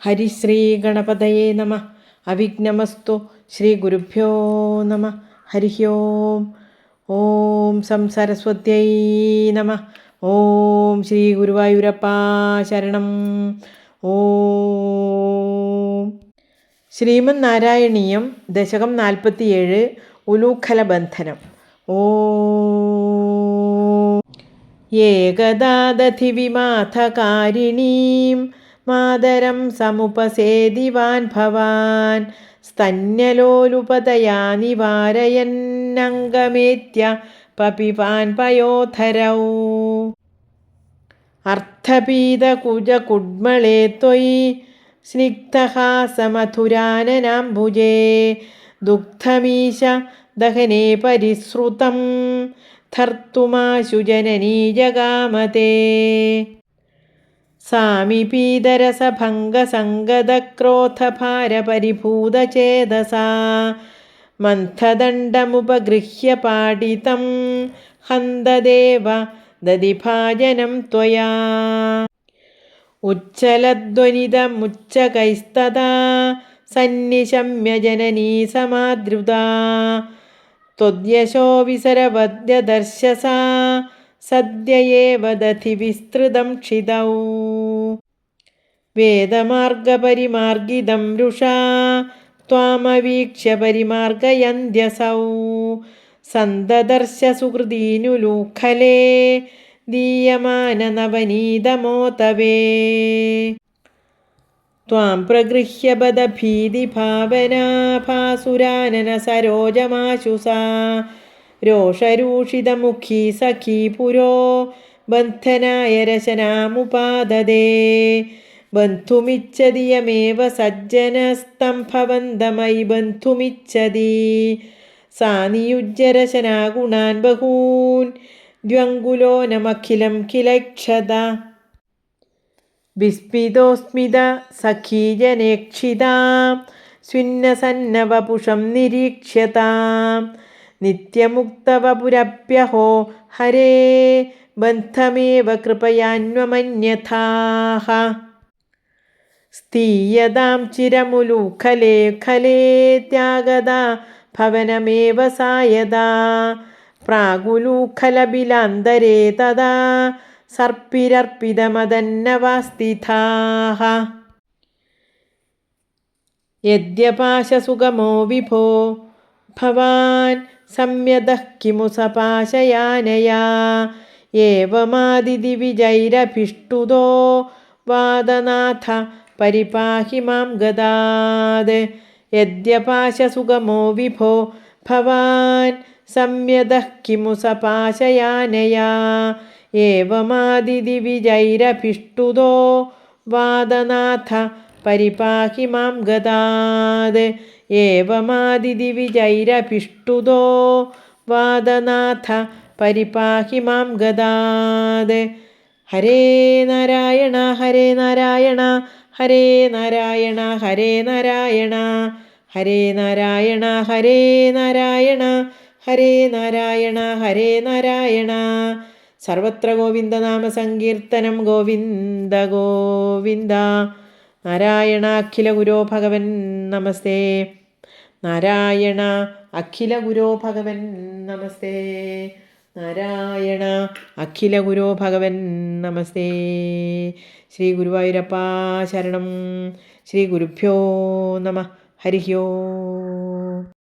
ഹരിശ്രീ ഗണപതയേ നമ. അവിഘ്നമസ്തു. ശ്രീ ഗുരുഭ്യോ നമ. ഹരി ഓം. ഓം സംസരസ്വത്യൈ നമ. ഓം ശ്രീ ഗുരുവായൂരപ്പ ശരണം. ഓം. ശ്രീമന് നാരായണീയം ദശകം 47 ഉലൂഖലബന്ധനം. ഓം. ഏകദാദധി വിമാഥകാരിണീം മാതരം സമുപസേദിവാൻ ഭവാൻ സ്തന്യലോലുപതയാ നിവാരയന്നംഗമേത്യ പപിപാൻ പയോധരൗ അർത്ഥപീതകുജകുഡ്മളേ ത്വയി സ്നിഗ്ധഹാസമധുരാനനാംബുജേ ദുഗ്ധമീശ ദഹനേ പരിസൃതം ധർത്തുമാശു ജനനീ ജഗാമതേ സാമിപീതരസഭംഗസംഗതക്രോധഭാരപരിഭൂതചേതസാ മന്ഥദണ്ഡമുപഗൃഹ്യ പാടിതം ഹന്തദേവ ദദിഭാജനം ത്വയാ ഉജ്ജലധ്വനിതമുച്ചകൈസ്തദാ സന്നിശമ്യ ജനനീ സമാദ്രുതാ ത്വദ്യശോ വിസരവദ്യദർശസാ സദ്യയേവ ദധി വിസ്തൃതം ക്ഷിതൗ വേദമാർഗപരിമാർഗിതം രുഷാ ത്വാമവീക്ഷ്യ പരിമാർഗയന്ത്യസൗ സന്തദർശ സുഹൃദീനുലൂഖലേ ദീയമാനനവനീതമോതവേ ത്വാം പ്രഗൃഹ്യ ബദഭീതിഭാവനാ ഭാസുരാനന സരോജമാശു സാ രോഷരൂഷിതമുഖീ സഖീ പുരോ ബന്ധനായ രശനാമുപാദദേ ബന്ധുമിച്ഛതി യമേവ സജ്ജനസ്തംഭവന്തമയി ബന്ധുമിച്ഛതി സാ നിയുജ്യരശനാ ഗുണാൻ ബഹൂൻ ദ്വങ്കുലോ നമഖിലം കിലക്ഷത വിസ്മിതോസ്മിത സഖീജനേക്ഷിതാം സ്വിന്നസന്നവപുഷം നിരീക്ഷ്യതാം നിത്യമുക്തവപുരപ്യഹോ ഹരേ ബന്ധമേവ കൃപയാന്വമന്യഥാഃ സ്ഥീയതാം ചിരമുലൂഖലേ ഖലേ ത്യാഗദാ ഭവനമേവ സായദാ പ്രാഗുലൂഖലബിലാന്തരേ തദാ സർപ്പിരർപ്പിതമദന്നവാസ്ഥിതാഃ യദ്യപാശസുഗമോ വിഭോ ഭവാൻ സംയതഃ കിമു സപാശയാനയാ ഏവമാദിദിവിജൈരഭിഷ്ടുതോ വാദനാഥ പരിപാഹി മാം ഗദാത് യദ്യപാശസുഗമോ വിഭോ ഭവാൻ സംയതഃ കിമു സപാശയാനയാ ഏവമാദിദിവിജൈരഭിഷ്ടുതോ വാദനാഥ പരിപാഹി മാം ഗദാത് ഏവമാദിദിവിജൈരഭിഷ്ടുതോ വാദനാഥ പരിപാഹി മാം ഗദാത്. ഹരേ നാരായണ ഹരേ നാരായണ ഹരേ നാരായണ ഹരേ നാരായണ ഹരേ നാരായണ ഹരേ നാരായണ ഹരേ നാരായണ ഹരേ നാരായണ. സർവത്ര ഗോവിന്ദനാമ സങ്കീർത്തനം. ഗോവിന്ദ ഗോവിന്ദ. നാരായണ അഖില ഗുരോ ഭഗവൻ നമസ്തേ. നാരായണ അഖില ഗുരോ ഭഗവൻ നമസ്തേ. നാരായണ അഖില ഗുരോ ഭഗവൻ നമസ്തേ. ശ്രീ ഗുരുവായൂരപ്പ ശരണം. ശ്രീ ഗുരുഭ്യോ നമ. ഹരി ഓം.